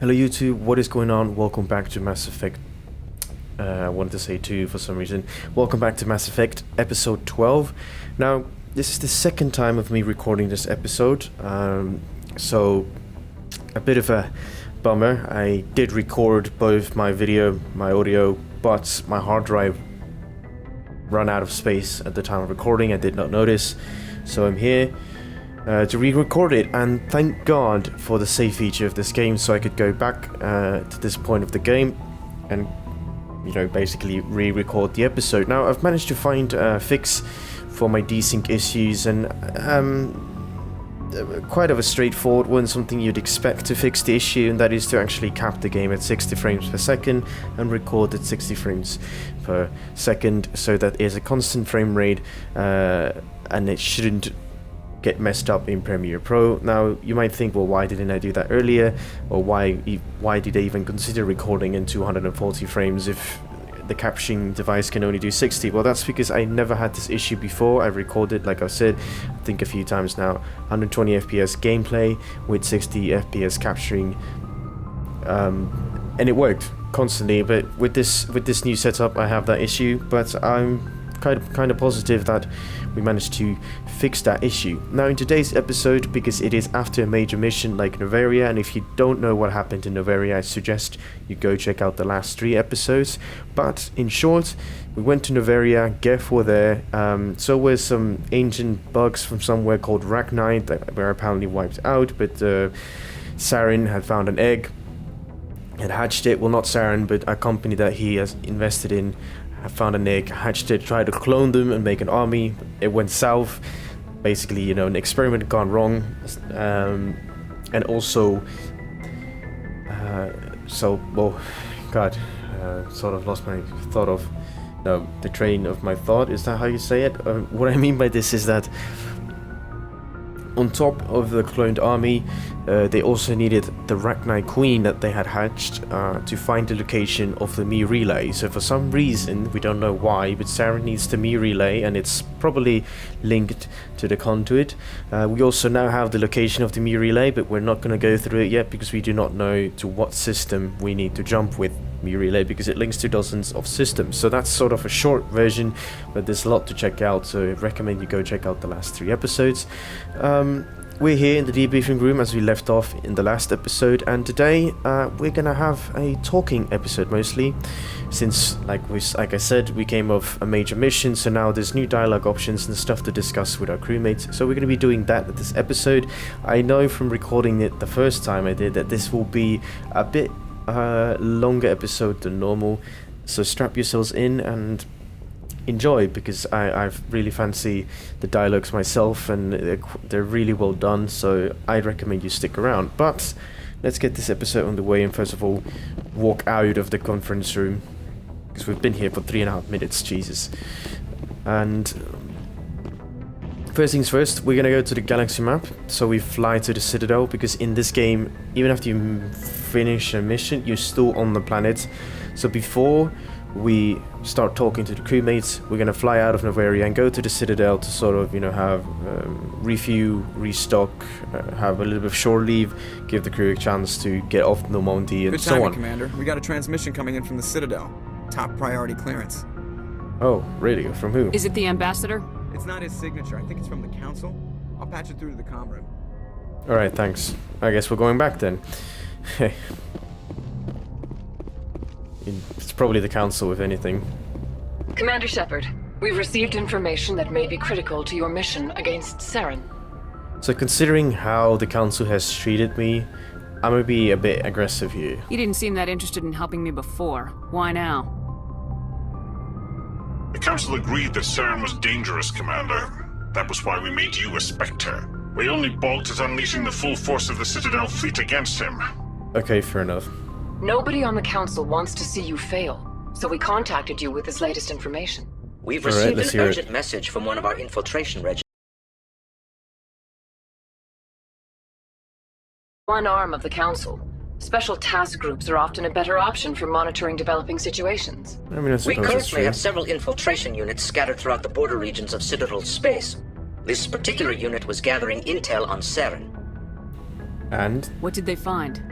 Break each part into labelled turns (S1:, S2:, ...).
S1: Hello YouTube, what is going on? Welcome back to Mass Effect. I wanted to say 2 for some reason. Welcome back to Mass Effect episode 12. Now, this is the second time of me recording this episode, so a bit of a bummer. I did record both my video, my audio, but my hard drive ran out of space at the time of recording. I did not notice, so I'm here to re-record it, and thank God for the save feature of this game, so I could go back to this point of the game and, you know, basically re-record the episode. Now, I've managed to find a fix for my desync issues, and quite of a straightforward one, something you'd expect to fix the issue, and that is to actually cap the game at 60 frames per second and record at 60 frames per second, so that is a constant frame rate, and it shouldn't get messed up in Premiere Pro. Now, you might think, well, why didn't I do that earlier, or why did I even consider recording in 240 frames if the capturing device can only do 60? Well, that's because I never had this issue before. I've recorded, like I've said, I think a few times now, 120 FPS gameplay with 60 FPS capturing, and it worked constantly. But with this new setup, I have that issue, but I'm kind of positive that we managed to fix that issue. Now, in today's episode, because it is after a major mission like Noveria, and if you don't know what happened in Noveria, I suggest you go check out the last 3 episodes. But in short, we went to Noveria, Geth were there, so were some ancient bugs from somewhere called Ragnite that were apparently wiped out, but Saren had found an egg and hatched it. Well, not Saren, but a company that he has invested in found an egg, hatched it, tried to clone them and make an army. It went south. Basically, you know, an experiment gone wrong, and also, sort of lost my thought of, no, the train of my thought. Is that how you say it? What I mean by this is that on top of the cloned army, they also needed the Ragnite Queen that they had hatched to find the location of the Mi relay. So for some reason, we don't know why, but Saren needs the Mi relay, and it's probably linked to the conduit. We also now have the location of the Mi relay, but we're not going to go through it yet because we do not know to what system we need to jump with Mi relay, because it links to dozens of systems. So that's sort of a short version, but there's a lot to check out, so I recommend you go check out the last 3 episodes. We're here in the debriefing room as we left off in the last episode, and today we're gonna have a talking episode mostly, since like I said, we came off a major mission, so now there's new dialogue options and stuff to discuss with our crewmates, so we're gonna be doing that at this episode. I know from recording it the first time I did that this will be a bit longer episode than normal, so strap yourselves in and enjoy, because I really fancy the dialogues myself, and they're really well done, so I'd recommend you stick around. But let's get this episode on the way, and first of all walk out of the conference room, because we've been here for 3.5 minutes, Jesus. And first things first, we're gonna go to the galaxy map, so we fly to the Citadel, because in this game, even after you finish a mission, you're still on the planet. So before we start talking to the crewmates, we're gonna fly out of Noveria and go to the Citadel to sort of, you know, have refuel, restock, have a little bit of shore leave, give the crew a chance to get off Normandy, and so on.
S2: Commander. We got a transmission coming in from the Citadel. Top priority clearance.
S1: Oh, really? From who?
S3: Is it the ambassador?
S2: It's not his signature. I think it's from the council. I'll patch it through to the comm room.
S1: Alright, thanks. I guess we're going back then. It's probably the council, if anything.
S4: Commander Shepard, we've received information that may be critical to your mission against Saren.
S1: So considering how the council has treated me, I'm gonna be a bit aggressive here.
S3: You didn't seem that interested in helping me before. Why now?
S5: The council agreed that Saren was dangerous, Commander. That was why we made you a Spectre. We only balked at unleashing the full force of the Citadel fleet against him.
S1: Okay, fair enough.
S4: Nobody on the council wants to see you fail, so we contacted you with this latest information.
S6: We've received an urgent message from one of our infiltration regiments.
S4: One arm of the council. Special task groups are often a better option for monitoring developing situations.
S1: I mean, I
S6: We
S1: suppose that's
S6: currently
S1: true.
S6: have several infiltration units scattered throughout the border regions of Citadel space. This particular unit was gathering intel on Saren.
S1: And?
S3: What did they find?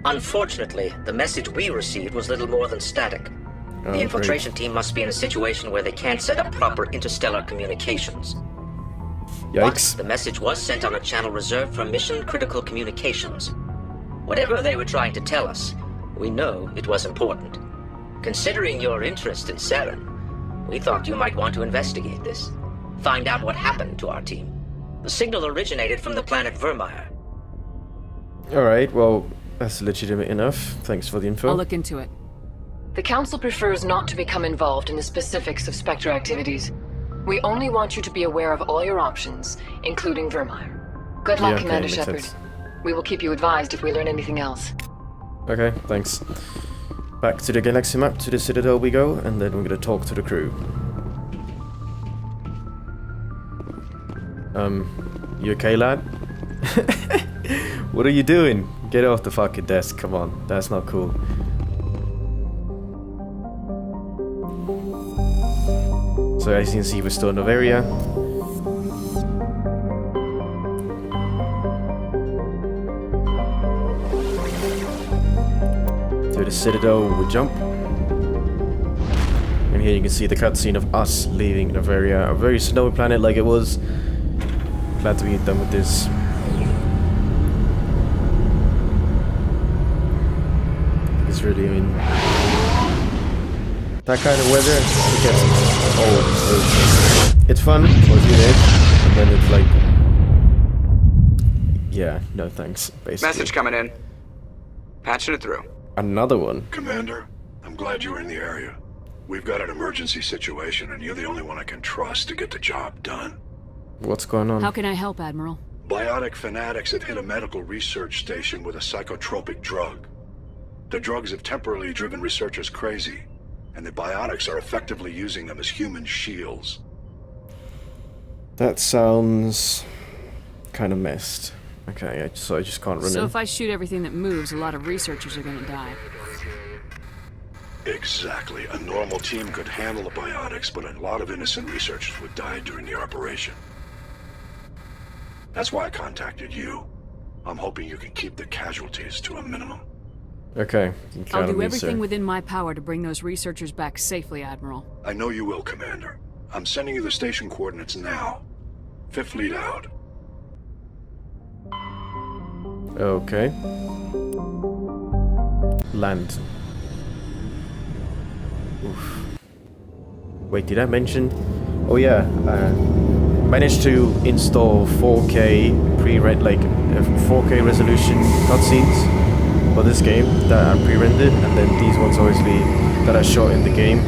S6: Unfortunately, the message we received was little more than static.
S1: Oh,
S6: The infiltration team must be in a situation where they can't set up proper interstellar communications.
S1: Yikes.
S6: But the message was sent on a channel reserved for mission-critical communications. Whatever they were trying to tell us, we know it was important. Considering your interest in Saren, we thought you might want to investigate this. Find out what happened to our team. The signal originated from the planet Vermeer.
S1: Alright, well, that's legitimate enough. Thanks for the info.
S3: I'll look into it.
S4: The Council prefers not to become involved in the specifics of Spectre activities. We only want you to be aware of all your options, including Vermeer. Good luck,
S1: Yeah, okay,
S4: Commander
S1: makes
S4: Shepard.
S1: sense.
S4: We will keep you advised if we learn anything else.
S1: Okay, thanks. Back to the galaxy map, to the Citadel we go, and then we're gonna talk to the crew. You okay, lad? What are you doing? Get off the fucking desk, come on. That's not cool. So as you can see, we're still in Novaria. To the Citadel, we jump. And here you can see the cutscene of us leaving Novaria, a very snowy planet like it was. Glad to be done with this. It's really, I mean, that kind of weather, it gets old. It's fun for a few days, and then it's like, yeah, no thanks, basically.
S2: Message coming in. Patching it through.
S1: Another one.
S7: Commander, I'm glad you were in the area. We've got an emergency situation, and you're the only one I can trust to get the job done.
S1: What's going on?
S3: How can I help, Admiral?
S7: Biotic fanatics have hit a medical research station with a psychotropic drug. The drugs have temporarily driven researchers crazy, and the biotics are effectively using them as human shields.
S1: That sounds kind of messed. Okay, so I just can't run
S3: So
S1: in.
S3: if I shoot everything that moves, a lot of researchers are gonna die.
S7: Exactly. A normal team could handle the biotics, but a lot of innocent researchers would die during the operation. That's why I contacted you. I'm hoping you can keep the casualties to a minimum.
S1: Okay, you can
S3: I'll
S1: count on
S3: do
S1: me,
S3: everything
S1: sir.
S3: within my power to bring those researchers back safely, Admiral.
S7: I know you will, Commander. I'm sending you the station coordinates now. Fifth lead out.
S1: Okay. Land. Oof. Wait, did I mention? Oh yeah, managed to install 4K like 4K resolution cutscenes for this game that are pre-rendered, and then these ones obviously that I shot in the game.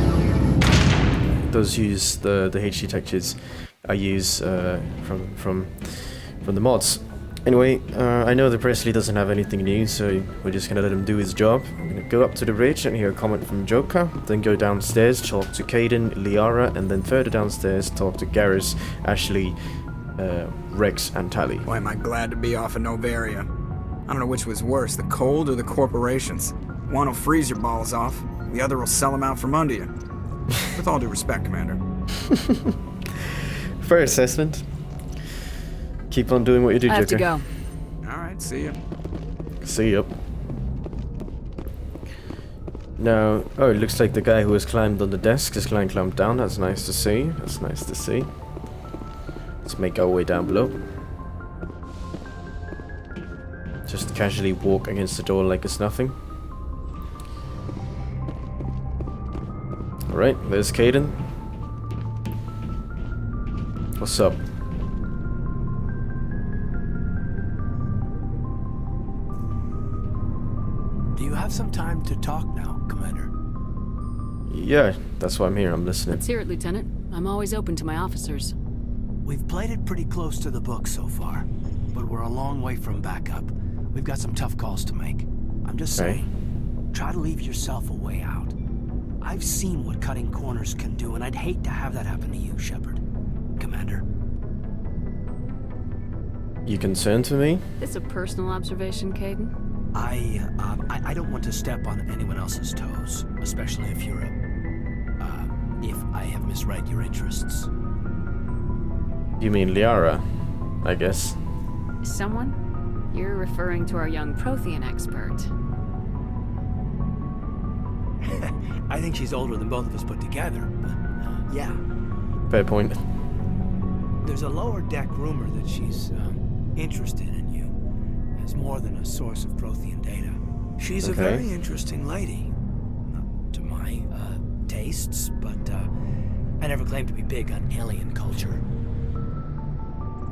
S1: Those use the HD textures I use from the mods. Anyway, I know the Presley doesn't have anything new, so we're just gonna let him do his job. I'm gonna go up to the bridge and hear a comment from Joker, then go downstairs, talk to Caden, Liara, and then further downstairs, talk to Garrus, Ashley, Rex, and Tally.
S2: Boy, am I glad to be off of Novaria. I don't know which was worse, the cold or the corporations. One will freeze your balls off, the other will sell them out from under you. With all due respect, Commander.
S1: Fair assessment. Keep on doing what you do,
S3: I have
S1: Joker.
S3: to go.
S2: Alright, see ya.
S1: See ya. Now, oh, it looks like the guy who has climbed on the desk has climbed down. That's nice to see. That's nice to see. Let's make our way down below. Just casually walk against the door like it's nothing. Alright, there's Caden. What's up?
S8: Do you have some time to talk now, Commander?
S1: Yeah, that's why I'm here. I'm listening.
S3: Let's hear it, Lieutenant. I'm always open to my officers.
S8: We've played it pretty close to the book so far, but we're a long way from backup. We've got some tough calls to make. I'm just saying, try to leave yourself a way out. I've seen what cutting corners can do, and I'd hate to have that happen to you, Shepard. Commander.
S1: You concerned for me?
S3: This a personal observation, Caden?
S8: I don't want to step on anyone else's toes, especially if you're if I have misread your interests.
S1: You mean Liara, I guess.
S3: Someone? You're referring to our young Prothean expert.
S8: I think she's older than both of us put together, but yeah.
S1: Fair point.
S8: There's a lower deck rumor that she's interested in you as more than a source of Prothean data. She's a very interesting lady. Not to my tastes, but I never claimed to be big on alien culture.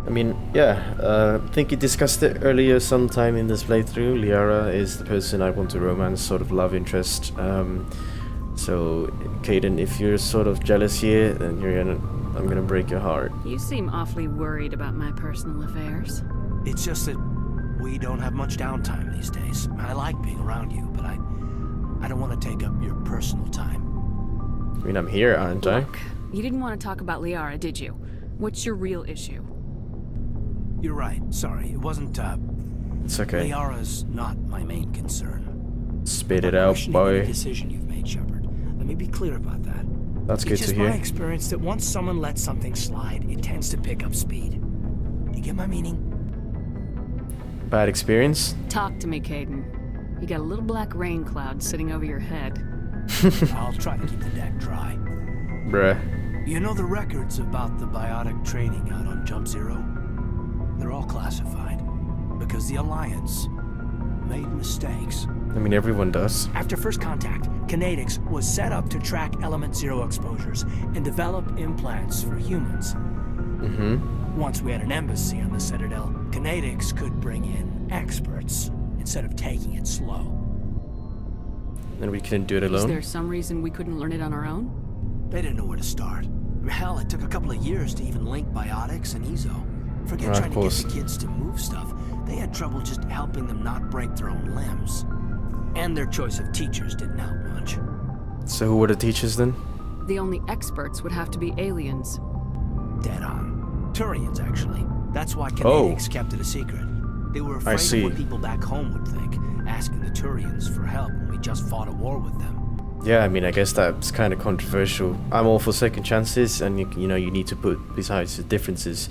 S1: I mean, yeah, I think you discussed it earlier sometime in this playthrough. Liara is the person I want to romance, sort of love interest. So, Kaidan, if you're sort of jealous here, then I'm gonna break your heart.
S3: You seem awfully worried about my personal affairs.
S8: It's just that we don't have much downtime these days. I like being around you, but I don't want to take up your personal time.
S1: I mean, I'm here, aren't I?
S3: Look, you didn't want to talk about Liara, did you? What's your real issue?
S8: You're right. Sorry, it wasn't,
S1: It's okay.
S8: Liara's not my main concern.
S1: Spit it
S8: I'm not
S1: out,
S8: questioning
S1: boy.
S8: any decision you've made, Shepard. Let me be clear about that.
S1: That's good
S8: It's
S1: to
S8: just
S1: hear.
S8: my experience that once someone lets something slide, it tends to pick up speed. Do you get my meaning?
S1: Bad experience?
S3: Talk to me, Kaidan. You got a little black rain cloud sitting over your head.
S8: I'll try to keep the deck dry.
S1: Bruh.
S8: You know the records about the biotic training out on Jump Zero? They're all classified because the Alliance made mistakes.
S1: I mean, everyone does.
S8: After first contact, Kinetics was set up to track Element Zero exposures and develop implants for humans. Once we had an embassy on the Citadel, Kinetics could bring in experts instead of taking it slow.
S1: And we couldn't do it
S3: Is
S1: alone?
S3: there some reason we couldn't learn it on our own?
S8: They didn't know where to start. Hell, it took a couple of years to even link biotics and Ezo. Forget trying to get the kids to move stuff. They had trouble just helping them not break their own limbs. And their choice of teachers didn't help much.
S1: So who were the teachers then?
S3: The only experts would have to be aliens.
S8: Dead on. Turians, actually. That's why Kinetics kept it a secret. They were afraid of what people back home would think, asking the Turians for help when we just fought a war with them.
S1: Yeah, I mean, I guess that's kind of controversial. I'm all for second chances, and you know, you need to put besides the differences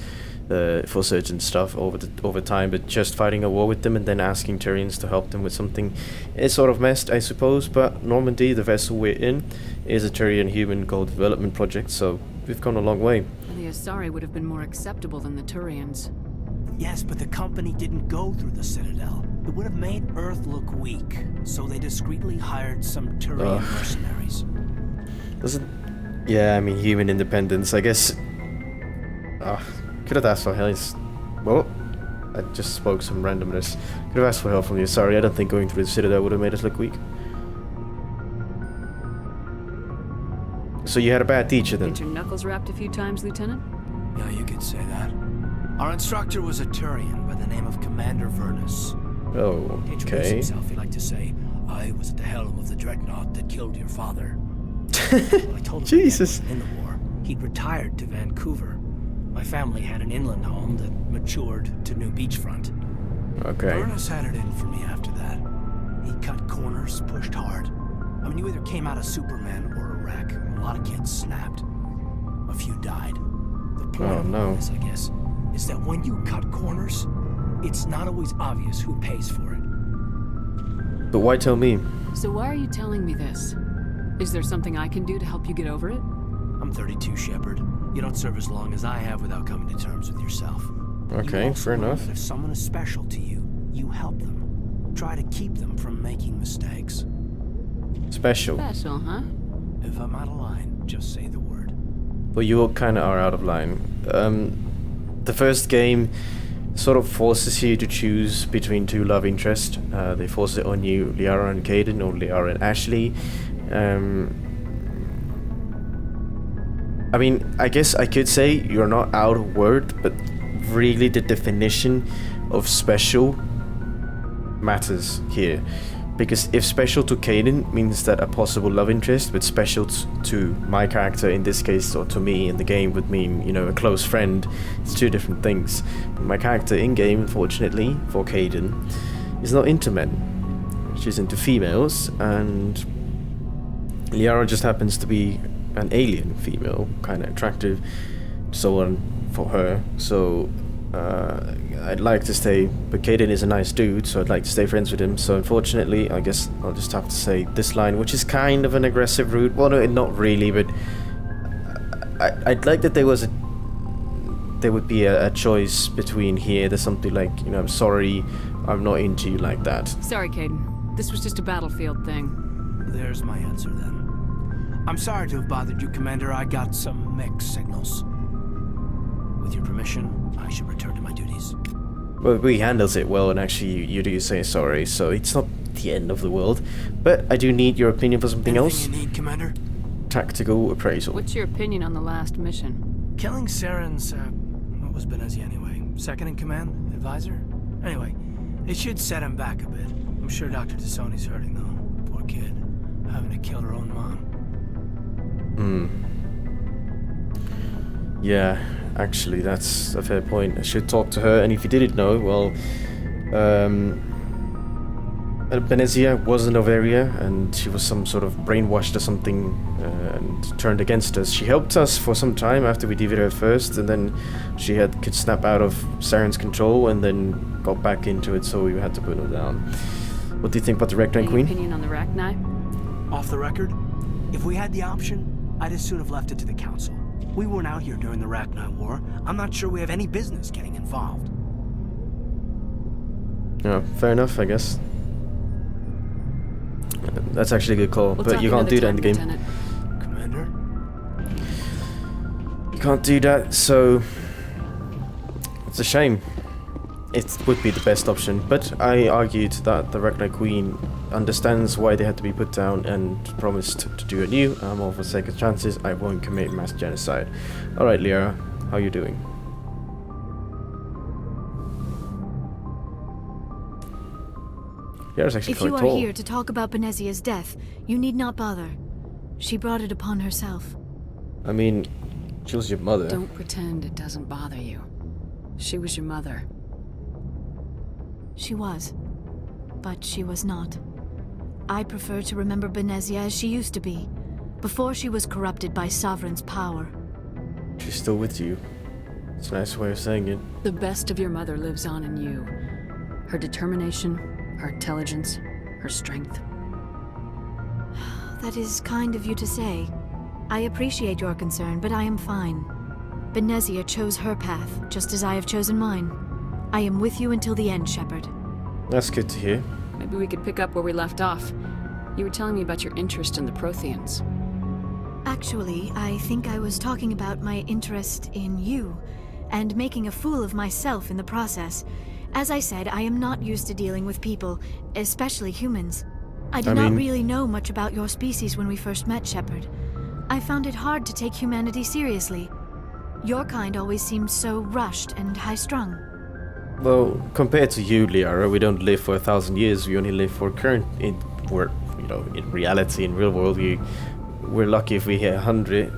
S1: for certain stuff over time, but just fighting a war with them and then asking Turians to help them with something is sort of messed, I suppose. But Normandy, the vessel we're in, is a Turian human gold development project, so we've gone a long way.
S3: The Asari would have been more acceptable than the Turians.
S8: Yes, but the company didn't go through the Citadel. It would have made Earth look weak, so they discreetly hired some Turian mercenaries.
S1: Yeah, I mean, human independence, I guess. Could have asked for help. Well, I just spoke some randomness. Could have asked for help from you. Sorry, I don't think going through the Citadel would have made us look weak. So you had a bad teacher then?
S3: Get your knuckles wrapped a few times, Lieutenant?
S8: Yeah, you could say that. Our instructor was a Turian by the name of Commander Vernus.
S1: Oh,
S8: To introduce
S1: okay.
S8: himself, he'd like to say, I was at the helm of the dreadnought that killed your father. Well, I told him
S1: Jesus.
S8: in the war. He'd retired to Vancouver. My family had an inland home that matured to new beachfront.
S1: Okay.
S8: Vernus had it in for me after that. He cut corners, pushed hard. I mean, you either came out of Superman or a wreck. A lot of kids snapped. A few died. The point of all this, I guess, is that when you cut corners, it's not always obvious who pays for it.
S1: But why tell me?
S3: So why are you telling me this? Is there something I can do to help you get over it?
S8: I'm 32, Shepard. You don't serve as long as I have without coming to terms with yourself.
S1: Okay,
S8: You also
S1: fair
S8: learn
S1: enough.
S8: that if someone is special to you, you help them. Try to keep them from making mistakes.
S1: Special.
S3: Special, huh?
S8: If I'm out of line, just say the word.
S1: But you kind of are out of line. The first game sort of forces you to choose between two love interests. They force it on you, Liara and Kaidan, or Liara and Ashley. I mean, I guess I could say you're not out of word, but really the definition of special matters here. Because if special to Kaidan means that a possible love interest, but special to my character in this case, or to me in the game, would mean, you know, a close friend, it's two different things. But my character in-game, unfortunately, for Kaidan, is not into men. She's into females, and Liara just happens to be an alien female, kind of attractive, so on for her. So I'd like to stay, but Caden is a nice dude, so I'd like to stay friends with him. So unfortunately, I guess I'll just have to say this line, which is kind of an aggressive route. Well, no, not really, but I'd like that there would be a choice between here. There's something like, you know, I'm sorry, I'm not into you like that.
S3: Sorry, Caden. This was just a battlefield thing.
S8: There's my answer then. I'm sorry to have bothered you, Commander. I got some mixed signals. With your permission, I should return to my duties.
S1: Well, he handles it well, and actually you do say sorry, so it's not the end of the world. But I do need your opinion for something else.
S8: Anything you need, Commander?
S1: Tactical appraisal.
S3: What's your opinion on the last mission?
S8: Killing Saren's, what was Benezia anyway? Second in command? Advisor? Anyway, it should set him back a bit. I'm sure Dr. Tassoni's hurting, though. Poor kid. Having to kill her own mom.
S1: Yeah, actually, that's a fair point. I should talk to her, and if you didn't know, well, Benezia was an Novaria, and she was some sort of brainwashed or something, and turned against us. She helped us for some time after we defeated her first, and then she could snap out of Saren's control, and then got back into it, so we had to put her down. What do you think about the Rector and
S3: Any
S1: Queen?
S3: opinion on the Rachni?
S8: Off the record, if we had the option, I'd as soon have left it to the Council. We weren't out here during the Rachni War. I'm not sure we have any business getting involved.
S1: Yeah, fair enough, I guess. That's actually a good call,
S3: We'll
S1: but
S3: talk
S1: you can't do that in
S3: another
S1: the
S3: time,
S1: game.
S3: Lieutenant.
S8: Commander?
S1: You can't do that, so it's a shame. It would be the best option, but I argued that the Rachni Queen understands why they had to be put down and promised to do anew. I'm all for second chances. I won't commit mass genocide. Alright, Liara, how you doing? Liara's actually
S9: If you
S1: quite
S9: are
S1: tall.
S9: here to talk about Benezia's death, you need not bother. She brought it upon herself.
S1: I mean, she was your mother.
S3: Don't pretend it doesn't bother you. She was your mother.
S9: She was. But she was not. I prefer to remember Benezia as she used to be, before she was corrupted by Sovereign's power.
S1: She's still with you. It's a nice way of saying it.
S3: The best of your mother lives on in you. Her determination, her intelligence, her strength.
S9: That is kind of you to say. I appreciate your concern, but I am fine. Benezia chose her path, just as I have chosen mine. I am with you until the end, Shepard.
S1: That's good to hear.
S3: Maybe we could pick up where we left off. You were telling me about your interest in the Protheans.
S9: Actually, I think I was talking about my interest in you, and making a fool of myself in the process. As I said, I am not used to dealing with people, especially humans. I did not really know much about your species when we first met, Shepard. I found it hard to take humanity seriously. Your kind always seemed so rushed and high-strung.
S1: Well, compared to you, Liara, we don't live for 1,000 years. We only live for current. In reality, in real world, we're lucky if we hit 100.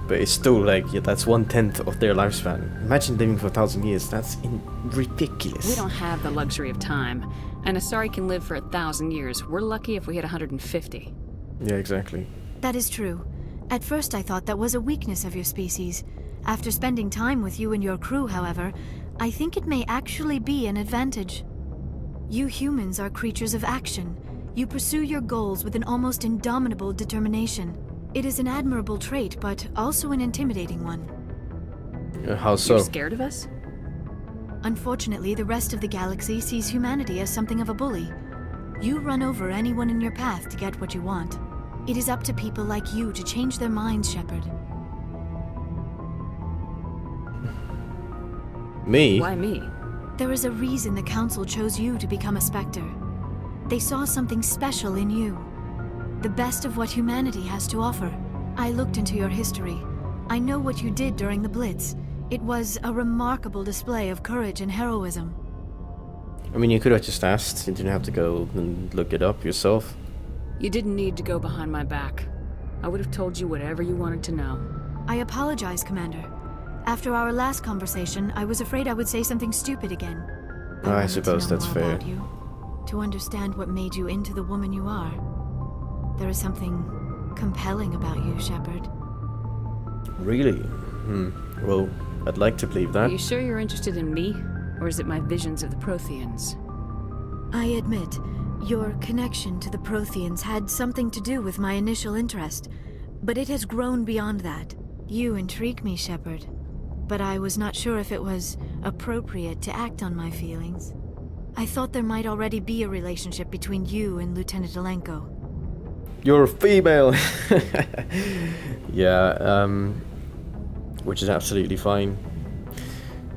S1: But it's still like, yeah, that's 1/10 of their lifespan. Imagine living for 1,000 years. That's ridiculous.
S3: We don't have the luxury of time. An Asari can live for 1,000 years. We're lucky if we hit 150.
S1: Yeah, exactly.
S9: That is true. At first I thought that was a weakness of your species. After spending time with you and your crew, however, I think it may actually be an advantage. You humans are creatures of action. You pursue your goals with an almost indomitable determination. It is an admirable trait, but also an intimidating one.
S1: How so?
S3: You're scared of us?
S9: Unfortunately, the rest of the galaxy sees humanity as something of a bully. You run over anyone in your path to get what you want. It is up to people like you to change their minds, Shepard.
S1: Me?
S3: Why me?
S9: There is a reason the Council chose you to become a Spectre. They saw something special in you. The best of what humanity has to offer. I looked into your history. I know what you did during the Blitz. It was a remarkable display of courage and heroism.
S1: I mean, you could have just asked. You didn't have to go and look it up yourself.
S3: You didn't need to go behind my back. I would have told you whatever you wanted to know.
S9: I apologize, Commander. After our last conversation, I was afraid I would say something stupid again.
S1: I
S9: wanted
S1: suppose
S9: to know
S1: that's
S9: more
S1: fair.
S9: about you, to understand what made you into the woman you are. There is something compelling about you, Shepard.
S1: Really? Well, I'd like to believe
S3: Are
S1: that.
S3: you sure you're interested in me? Or is it my visions of the Protheans?
S9: I admit, your connection to the Protheans had something to do with my initial interest, but it has grown beyond that. You intrigue me, Shepard, but I was not sure if it was appropriate to act on my feelings. I thought there might already be a relationship between you and Lieutenant Alenko.
S1: You're a female! Yeah, which is absolutely fine.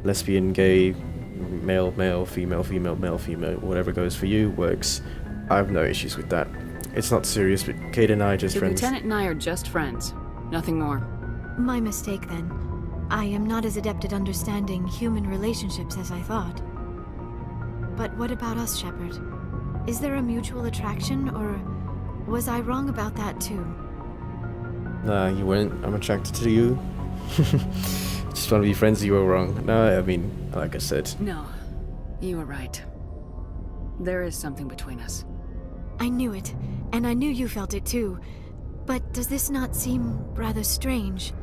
S1: Lesbian, gay, male, male, female, female, male, female, whatever goes for you works. I have no issues with that. It's not serious, but Kate and I are just
S3: The
S1: friends.
S3: Lieutenant and I are just friends. Nothing more.
S9: My mistake, then. I am not as adept at understanding human relationships as I thought. But what about us, Shepard? Is there a mutual attraction, or was I wrong about that too?
S1: Nah, you weren't. I'm attracted to you. Just want to be friends, you were wrong. No, I mean, like I said.
S3: No, you were right. There is something between us.
S9: I knew it, and I knew you felt it too. But does this not seem rather strange?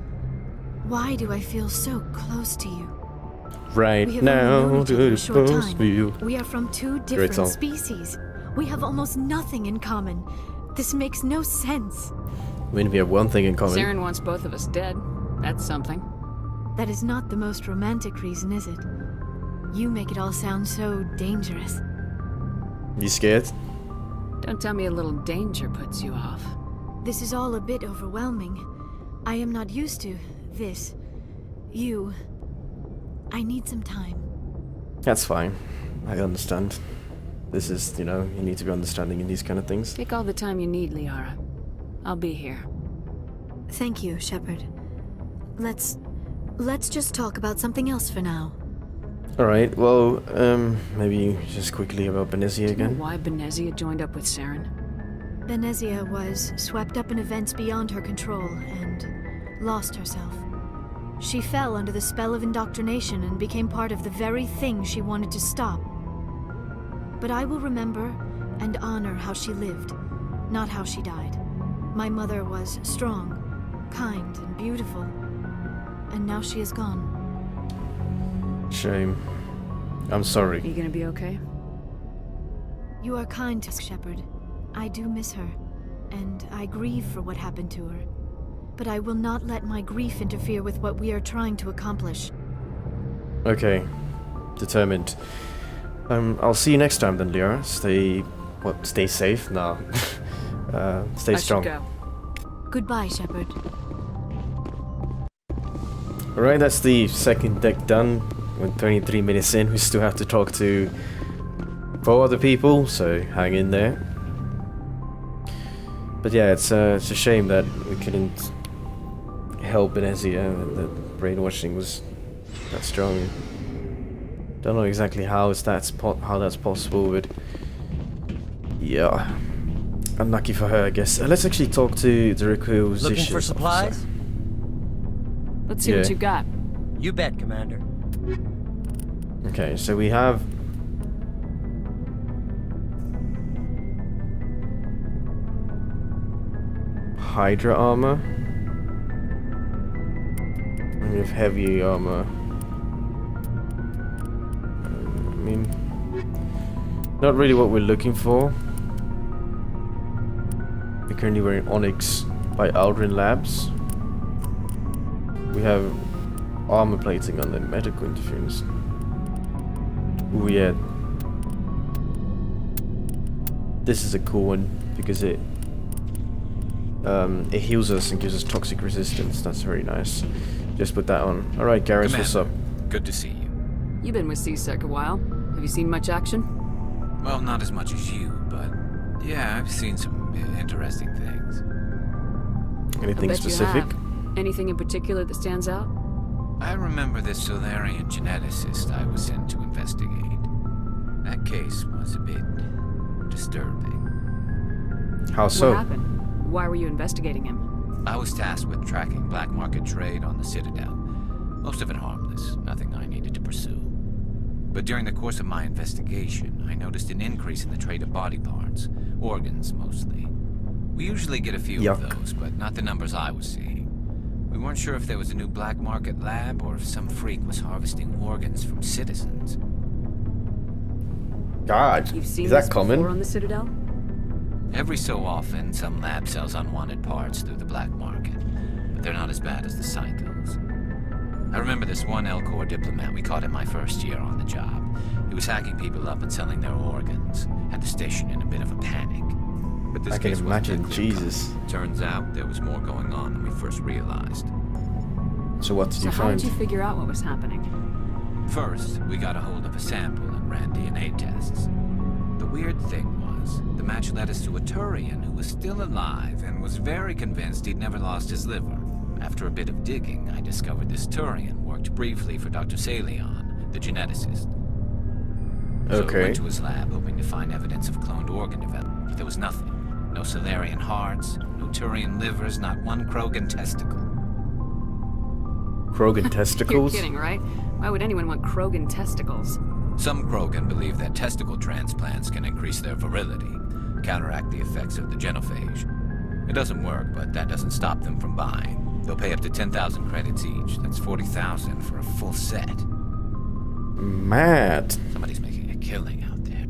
S9: Why do I feel so close to you?
S1: Right
S9: We have only known
S1: now,
S9: each other a
S1: to
S9: short
S1: supposed
S9: time.
S1: to you.
S9: We are from two
S1: song.
S9: different species. We have almost nothing in common. This makes no sense.
S1: I mean, we have one thing in common.
S3: Saren wants both of us dead. That's something.
S9: That is not the most romantic reason, is it? You make it all sound so dangerous.
S1: You scared?
S3: Don't tell me a little danger puts you off.
S9: This is all a bit overwhelming. I am not used to this. You. I need some time.
S1: That's fine. I understand. This is, you know, you need to be understanding in these kind of things.
S3: Take all the time you need, Liara. I'll be here.
S9: Thank you, Shepard. Let's just talk about something else for now.
S1: Alright, well, maybe just quickly about Benezia
S3: Do you know
S1: again.
S3: why Benezia joined up with Saren?
S9: Benezia was swept up in events beyond her control and lost herself. She fell under the spell of indoctrination and became part of the very thing she wanted to stop. But I will remember and honor how she lived, not how she died. My mother was strong, kind, and beautiful, and now she is gone.
S1: Shame. I'm sorry.
S3: Are you gonna be okay?
S9: You are kind to Shepard. I do miss her, and I grieve for what happened to her. But I will not let my grief interfere with what we are trying to accomplish.
S1: Okay. Determined. I'll see you next time then, Liara. Stay safe? Nah. Stay
S3: I
S1: strong.
S3: should go.
S9: Goodbye, Shepard.
S1: Alright, that's the second deck done. We're 23 minutes in, we still have to talk to 4 other people, so hang in there. But yeah, it's a shame that we couldn't help Benezia. The brainwashing was that strong. Don't know exactly how that's possible, but yeah, unlucky for her, I guess. Let's actually talk to the requisitions
S10: Looking for supplies?
S1: officer.
S3: Let's see what you got.
S10: You bet, Commander.
S1: Okay, so we have Hydra armor. And we have heavy armor. I mean, not really what we're looking for. We're currently wearing Onyx by Aldrin Labs. We have armor plating on the medical interference. Ooh, yeah. This is a cool one because it heals us and gives us toxic resistance. That's very nice. Just put that on. Alright, Garrus, what's up?
S11: Good to see you.
S3: You've been with C-Sec a while. Have you seen much action?
S11: Well, not as much as you, but yeah, I've seen some interesting things.
S1: Anything
S3: I bet you
S1: specific?
S3: have. Anything in particular that stands out?
S11: I remember this Solarian geneticist I was sent to investigate. That case was a bit disturbing.
S1: How so?
S3: What happened? Why were you investigating him?
S11: I was tasked with tracking black market trade on the Citadel. Most of it harmless, nothing I needed to pursue. But during the course of my investigation, I noticed an increase in the trade of body parts, organs mostly. We usually get a few of those, but not the numbers I was seeing. We weren't sure if there was a new black market lab or if some freak was harvesting organs from citizens.
S1: God,
S3: You've seen
S1: is
S3: this
S1: that common?
S3: before on the Citadel?
S11: Every so often, some lab sells unwanted parts through the black market, but they're not as bad as the psychos. I remember this one L-Corps diplomat we caught in my first year on the job. He was hacking people up and selling their organs. Had the station in a bit of a panic. But this
S1: I can
S11: case wasn't
S1: imagine,
S11: that clear cut.
S1: Jesus.
S11: Turns out there was more going on than we first realized.
S1: So what did
S3: So
S1: you
S3: how
S1: find?
S3: did you figure out what was happening?
S11: First, we got a hold of a sample and ran DNA tests. The weird thing was, the match led us to a Turian who was still alive and was very convinced he'd never lost his liver. After a bit of digging, I discovered this Turian worked briefly for Dr. Salion, the geneticist. So I
S1: Okay.
S11: went to his lab hoping to find evidence of cloned organ development, but there was nothing. No Solarian hearts, no Turian livers, not one Krogan testicle.
S1: Krogan
S3: You're
S1: testicles?
S3: kidding, right? Why would anyone want Krogan testicles?
S11: Some Krogan believe that testicle transplants can increase their virility, counteract the effects of the genophage. It doesn't work, but that doesn't stop them from buying. They'll pay up to 10,000 credits each. That's 40,000 for a full set.
S1: Mad.
S11: Somebody's making a killing out there.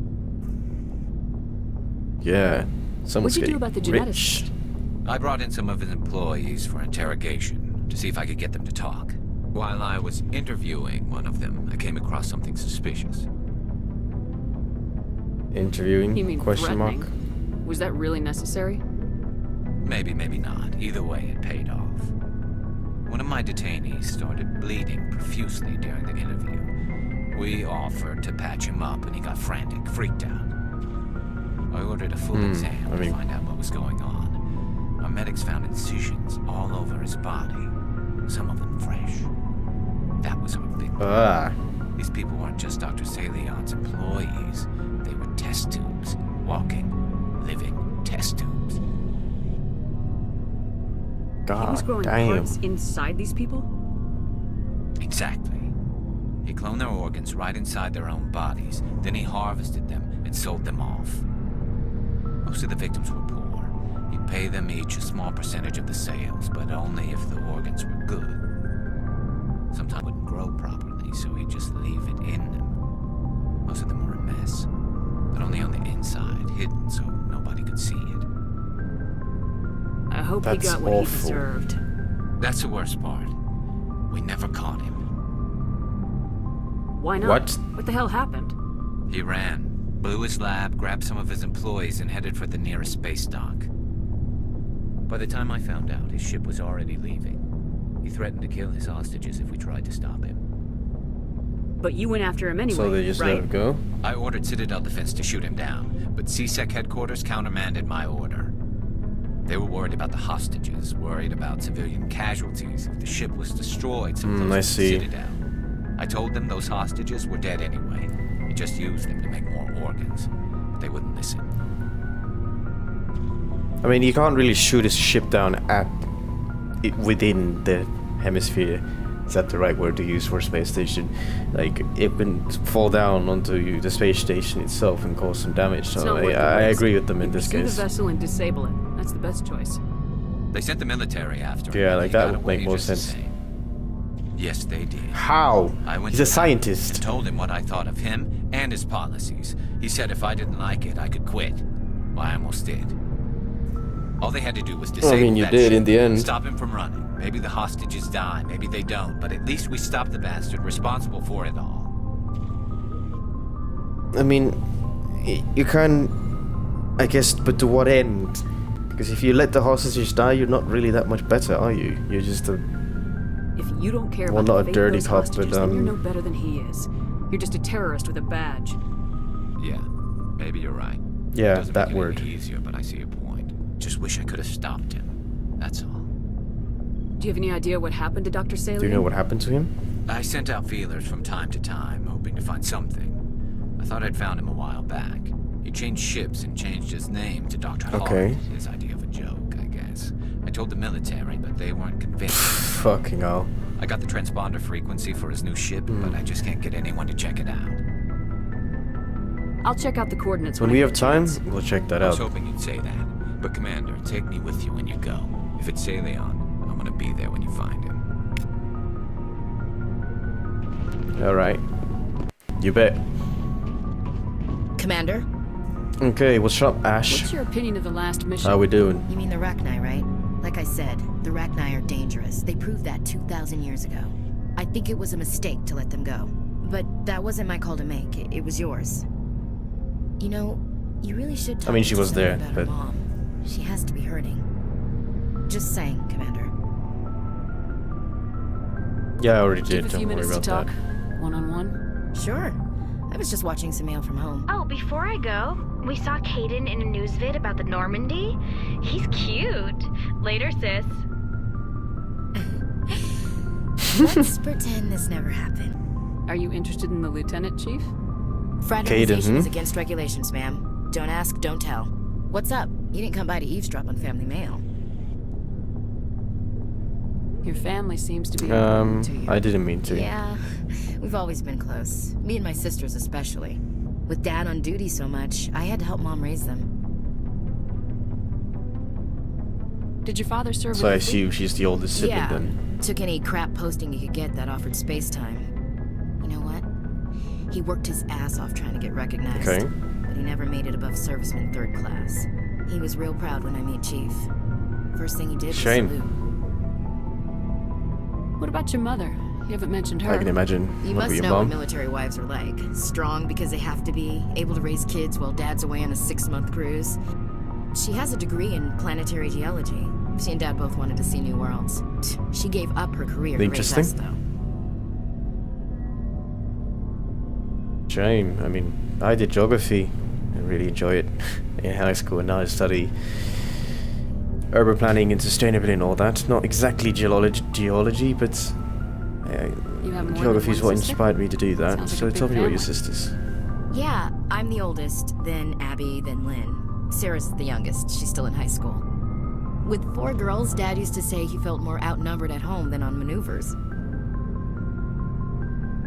S1: Yeah. Someone's
S3: What'd you do
S1: getting
S3: about the
S1: rich.
S3: geneticist?
S11: I brought in some of his employees for interrogation to see if I could get them to talk. While I was interviewing one of them, I came across something suspicious.
S1: Interviewing?
S3: You mean
S1: Question
S3: threatening?
S1: mark?
S3: Was that really necessary?
S11: Maybe, maybe not. Either way, it paid off. One of my detainees started bleeding profusely during the interview. We offered to patch him up, and he got frantic, freaked out. I ordered a full exam to find out what was going on. Our medics found incisions all over his body, some of them fresh. That was our big problem. These people weren't just Dr. Salion's employees. They were test tubes. Walking, living test tubes.
S3: He was
S1: God
S3: growing
S1: damn.
S3: parts inside these people?
S11: Exactly. He cloned their organs right inside their own bodies. Then he harvested them and sold them off. Most of the victims were poor. He'd pay them each a small percentage of the sales, but only if the organs were good. Sometimes they wouldn't grow properly, so he'd just leave it in them. Most of them were a mess, but only on the inside, hidden so nobody could see it.
S3: I hope
S1: That's
S3: he got what
S1: awful.
S3: he deserved.
S11: That's the worst part. We never caught him.
S3: Why not?
S1: What?
S3: What the hell happened?
S11: He ran, blew his lab, grabbed some of his employees, and headed for the nearest space dock. By the time I found out, his ship was already leaving. He threatened to kill his hostages if we tried to stop him.
S3: But you went after him anyway,
S1: So they just
S3: right?
S1: let him go?
S11: I ordered Citadel Defense to shoot him down, but CSEC headquarters countermanded my order. They were worried about the hostages, worried about civilian casualties if the ship was destroyed so close
S1: I
S11: to
S1: see.
S11: the Citadel. I told them those hostages were dead anyway. We just used them to make more organs. But they wouldn't listen.
S1: I mean, you can't really shoot a ship down at within the hemisphere. Is that the right word to use for a space station? Like, it can fall down onto the space station itself and cause some damage.
S3: It's
S1: So
S3: not worth the
S1: I
S3: risk.
S1: agree with them in this
S3: Pursue
S1: case.
S3: the vessel and disable it. That's the best choice.
S11: They sent the military after him.
S1: Yeah,
S11: and
S1: like
S11: they
S1: that
S11: got
S1: would
S11: away
S1: make more
S11: just the
S1: sense.
S11: same. Yes, they did.
S1: How?
S11: I went
S1: He's a
S11: to him
S1: scientist.
S11: and told him what I thought of him and his policies. He said if I didn't like it, I could quit. Well, I almost did. All they had to do was disable
S1: you
S11: that
S1: did
S11: ship,
S1: in the end.
S11: Stop him from running. Maybe the hostages die, maybe they don't, but at least we stopped the bastard responsible for it all.
S1: I mean, you can, I guess, but to what end? Because if you let the hostages die, you're not really that much better, are you? You're just a...
S3: If you don't care
S1: Well,
S3: about
S1: not
S3: the
S1: a
S3: fate
S1: dirty
S3: of those
S1: cop,
S3: hostages,
S1: but,
S3: then you're no better than he is. You're just a terrorist with a badge.
S11: Yeah, maybe you're right.
S1: Yeah,
S11: Doesn't
S1: that
S11: make it
S1: word.
S11: any easier, but I see your point. Just wish I could have stopped him. That's all.
S3: Do you have any idea what happened to Dr. Salion?
S1: Do you know what happened to him?
S11: I sent out feelers from time to time, hoping to find something. I thought I'd found him a while back. He changed ships and changed his name to Dr.
S1: Okay.
S11: Hart. His idea of a joke, I guess. I told the military, but they weren't convinced.
S1: Fucking hell.
S11: I got the transponder frequency for his new ship, but I just can't get anyone to check it out.
S3: I'll check out the coordinates
S1: When
S3: I
S1: we
S3: get
S1: have
S3: a
S1: time,
S3: chance.
S1: we'll check that
S11: I was
S1: out.
S11: hoping you'd say that. But Commander, take me with you when you go. If it's Salion, I'm want to be there when you find him.
S1: Alright. You bet.
S12: Commander?
S1: Okay, what's up, Ash?
S3: What's your opinion of the last mission?
S1: How we doing?
S12: You mean the Rachni, right? Like I said, the Rachni are dangerous. They proved that 2,000 years ago. I think it was a mistake to let them go. But that wasn't my call to make. It was yours. You know, you really should talk
S1: she
S12: to
S1: was
S12: Sarah
S1: there,
S12: about
S1: but...
S12: her mom. She has to be hurting. Just saying, Commander.
S1: Yeah, I already
S3: Do you
S1: did.
S3: have a few
S1: Don't worry
S3: minutes to
S1: about
S3: talk?
S1: that.
S3: One-on-one?
S12: Sure. I was just watching some mail from home.
S13: Oh, before I go, we saw Caden in a news vid about the Normandy. He's cute. Later, sis.
S12: Let's pretend this never happened.
S3: Are you interested in the lieutenant, Chief?
S12: Fraternization is against regulations, ma'am. Don't ask, don't tell. What's up? You didn't come by to eavesdrop on family mail.
S3: Your family seems to be important to you.
S1: I didn't mean to.
S12: Yeah, we've always been close. Me and my sisters especially. With Dad on duty so much, I had to help Mom raise them.
S3: Did your father serve
S1: So I
S3: with the
S1: assume she's the oldest sibling
S12: Yeah,
S1: then.
S12: took any crap posting he could get that offered space time. You know what? He worked his ass off trying to get recognized.
S1: Okay.
S12: But he never made it above serviceman 3rd class. He was real proud when I made Chief. First thing he did was
S1: Shame.
S12: salute.
S3: What about your mother? You haven't mentioned her.
S1: I can imagine.
S12: You
S1: What
S12: must
S1: about your
S12: know what
S1: mom?
S12: military wives are like. Strong because they have to be, able to raise kids while Dad's away on a 6-month cruise. She has a degree in planetary geology. She and Dad both wanted to see new worlds. She gave up her career to raise
S1: Interesting.
S12: us, though.
S1: Shame. I did geography. I really enjoy it in high school, and now I study urban planning and sustainability and all that. Not exactly geology, but
S3: You have more
S1: geography
S3: than
S1: is
S3: one
S1: what
S3: sister?
S1: inspired me to do that.
S3: Sounds like
S1: So
S3: a big
S1: tell me about your
S3: family.
S1: sisters.
S12: Yeah, I'm the oldest, then Abby, then Lynn. Sarah's the youngest. She's still in high school. With 4 girls, Dad used to say he felt more outnumbered at home than on maneuvers.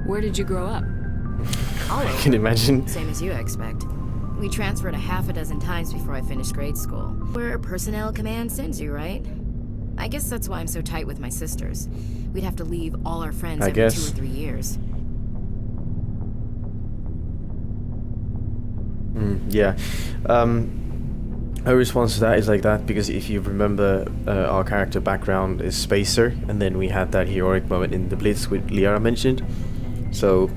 S3: Where did you grow up?
S12: All
S1: I
S12: over.
S1: can imagine.
S12: Same as you, I expect. We transferred a half a dozen times before I finished grade school. Where personnel command sends you, right? I guess that's why I'm so tight with my sisters. We'd have to leave all our friends
S1: I
S12: every
S1: guess.
S12: 2 or 3 years.
S1: Yeah. Her response to that is like that because if you remember, our character background is Spacer, and then we had that heroic moment in the Blitz with Liara mentioned. So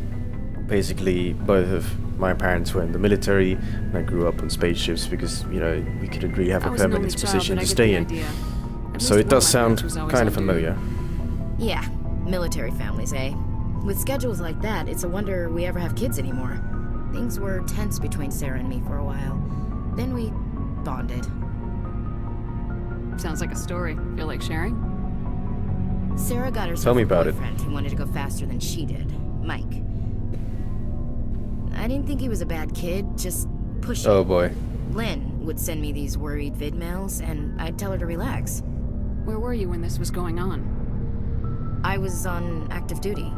S1: basically, both of my parents were in the military, and I grew up on spaceships because, you know, we couldn't really have
S3: I
S1: a
S3: was an
S1: permanent
S3: only child,
S1: position
S3: but I
S1: to
S3: get
S1: stay
S3: the
S1: in.
S3: idea. At
S1: So
S3: least
S1: it does
S3: one of my
S1: sound
S3: parents was always
S1: kind of
S3: on duty.
S1: familiar.
S12: Yeah, military families, eh? With schedules like that, it's a wonder we ever have kids anymore. Things were tense between Sarah and me for a while. Then we bonded.
S3: Sounds like a story. Feel like sharing?
S12: Sarah got herself
S1: Tell me
S12: a
S1: about it.
S12: boyfriend who wanted to go faster than she did, Mike. I didn't think he was a bad kid, just pushy.
S1: Oh boy.
S12: Lynn would send me these worried vid mails, and I'd tell her to relax.
S3: Where were you when this was going on?
S12: I was on active duty.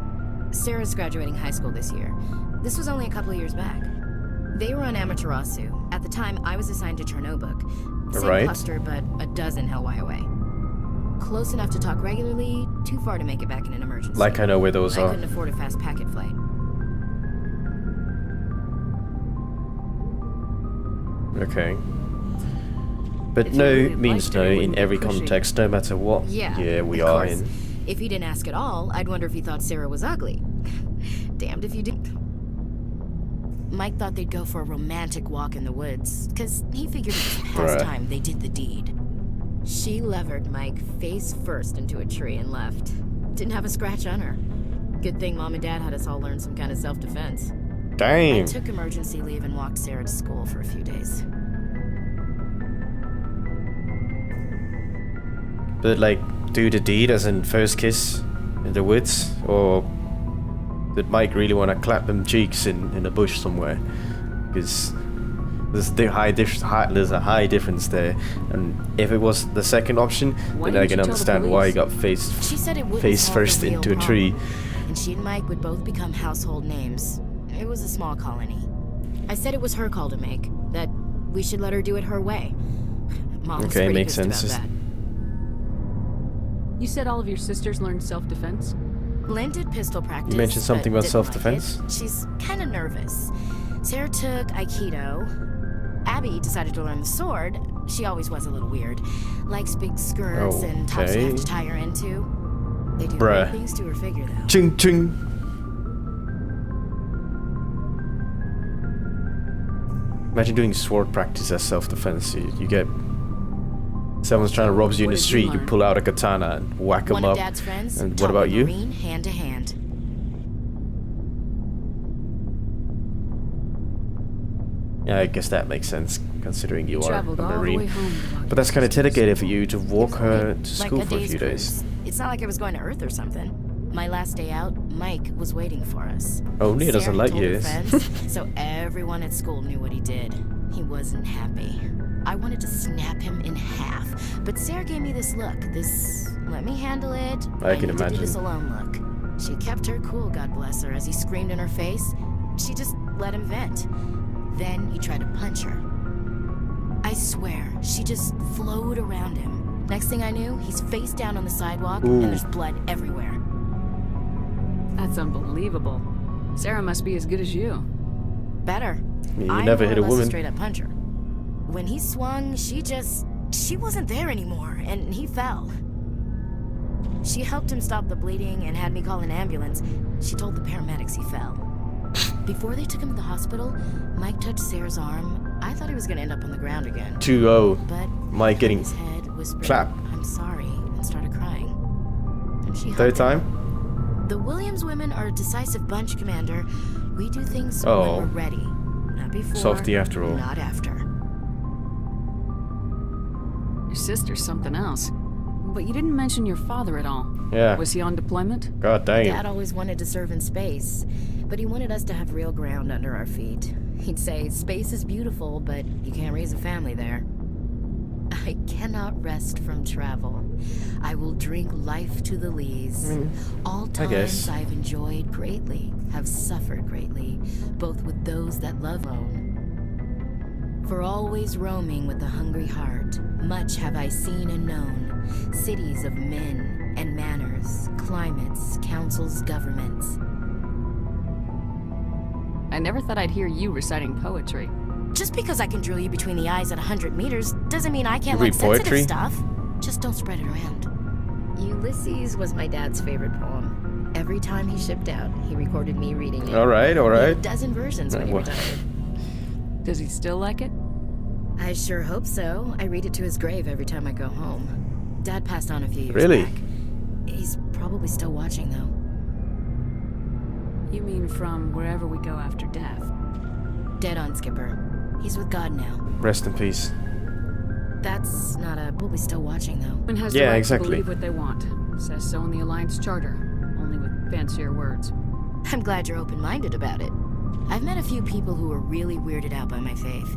S12: Sarah's graduating high school this year. This was only a couple of years back. They were on Amaterasu. At the time, I was assigned to Chernobog. Same
S1: Right.
S12: cluster, but a dozen Hellwire away. Close enough to talk regularly, too far to make it back in an emergency.
S1: Like I know where those
S12: I
S1: are.
S12: couldn't afford a fast packet flight.
S1: Okay. But
S3: If you
S1: no
S3: really
S1: means
S3: liked her,
S1: no
S3: you
S1: in
S3: wouldn't be
S1: every
S3: pushy.
S1: context, no matter what
S12: Yeah,
S1: year we
S12: of
S1: are
S12: course.
S1: in.
S12: If he didn't ask at all, I'd wonder if he thought Sarah was ugly. Damned if you didn't. Mike thought they'd go for a romantic walk in the woods, because he figured it was past
S1: Bruh.
S12: time they did the deed. She levered Mike face first into a tree and left. Didn't have a scratch on her. Good thing Mom and Dad had us all learn some kind of self-defense. I
S1: Dang.
S12: took emergency leave and walked Sarah to school for a few days.
S1: But like, do the deed as in first kiss in the woods, or did Mike really want to clap them cheeks in a bush somewhere? Because there's a high difference there, and if it was the second option,
S3: Why
S1: then I
S3: didn't
S1: can
S3: you tell the
S1: understand why he
S3: police?
S1: got
S12: She said it wouldn't
S1: face
S12: solve the
S1: first
S12: real
S1: into a tree.
S12: problem, and she and Mike would both become household names. It was a small colony. I said it was her call to make, that we should let her do it her way. Mom was
S1: Okay,
S12: pretty
S1: makes
S12: pissed
S1: sense.
S12: about that.
S3: You said all of your sisters learned self-defense?
S12: Lynn did pistol practice.
S1: You mentioned something
S12: but
S1: about
S12: didn't
S1: self-defense?
S12: like it. She's kind of nervous. Sarah took Aikido. Abby decided to learn the sword. She always was a little weird. Likes big skirts and tops you have to tie her into. They do great things to her figure, though.
S1: Ching ching. Imagine doing sword practice as self-defense. You get... Someone's trying to rob you in the street, you pull out a katana and whack them up.
S12: One of Dad's friends,
S1: and what about you?
S12: Marine, hand to hand.
S1: Yeah, I guess that makes sense, considering you are a
S3: Traveled all the way
S1: Marine.
S3: home to watch
S1: But that's kind of
S3: sisters.
S1: dedicated for you to walk her to
S12: Like
S1: school
S12: a
S1: for a
S12: day's
S1: few days.
S12: cruise. It's not like I was going to Earth or something. My last day out, Mike was waiting for us.
S1: Only a dozen
S12: Sarah
S1: light
S12: told her
S1: years.
S12: friends, so everyone at school knew what he did. He wasn't happy. I wanted to snap him in half, but Sarah gave me this look, this let me handle it,
S1: I can
S12: need to do this
S1: imagine.
S12: alone look. She kept her cool, God bless her, as he screamed in her face. She just let him vent. Then he tried to punch her. I swear, she just flowed around him. Next thing I knew, he's face down on the sidewalk, and there's blood everywhere.
S3: That's unbelievable. Sarah must be as good as you.
S12: Better.
S1: You
S12: I
S1: never
S12: more
S1: hit
S12: or
S1: a
S12: less
S1: woman.
S12: Straight up puncher. When he swung, she wasn't there anymore, and he fell. She helped him stop the bleeding and had me call an ambulance. She told the paramedics he fell. Before they took him to the hospital, Mike touched Sarah's arm. I thought he was gonna end up on the ground again.
S1: 2-0.
S12: But
S1: Mike getting
S12: his head whispered,
S1: clapped.
S12: I'm sorry, and started crying. And she
S1: Third
S12: hugged him.
S1: time?
S12: The Williams women are a decisive bunch, Commander. We do things
S1: Oh.
S12: when we're ready. Not before,
S1: Softy after all.
S12: not after.
S3: Your sister's something else. But you didn't mention your father at all.
S1: Yeah.
S3: Was he on deployment?
S1: God dang.
S12: Dad always wanted to serve in space, but he wanted us to have real ground under our feet. He'd say, space is beautiful, but you can't raise a family there. I cannot rest from travel. I will drink life to the lees. All
S1: guess.
S12: times I've enjoyed greatly, have suffered greatly, both with those that love alone. For always roaming with a hungry heart, much have I seen and known. Cities of men and manners, climates, councils, governments.
S3: I never thought I'd hear you reciting poetry.
S12: Just because I can drill you between the eyes at 100 meters doesn't mean I can't
S1: You
S12: like
S1: read
S12: sensitive
S1: poetry?
S12: stuff. Just don't spread it around. Ulysses was my dad's favorite poem. Every time he shipped out, he recorded me reading it.
S1: Alright,
S12: He
S1: alright.
S12: had a dozen versions when he
S1: Well.
S12: retired.
S3: Does he still like it?
S12: I sure hope so. I read it to his grave every time I go home. Dad passed on a few years
S1: Really?
S12: back. He's probably still watching, though.
S3: You mean from wherever we go after death?
S12: Dead on, Skipper. He's with God now.
S1: Rest in peace.
S12: That's not a... Probably still watching, though.
S3: Everyone has
S1: Yeah,
S3: the right
S1: exactly.
S3: to believe what they want. Says so in the Alliance Charter, only with fancier words.
S12: I'm glad you're open-minded about it. I've met a few people who are really weirded out by my faith.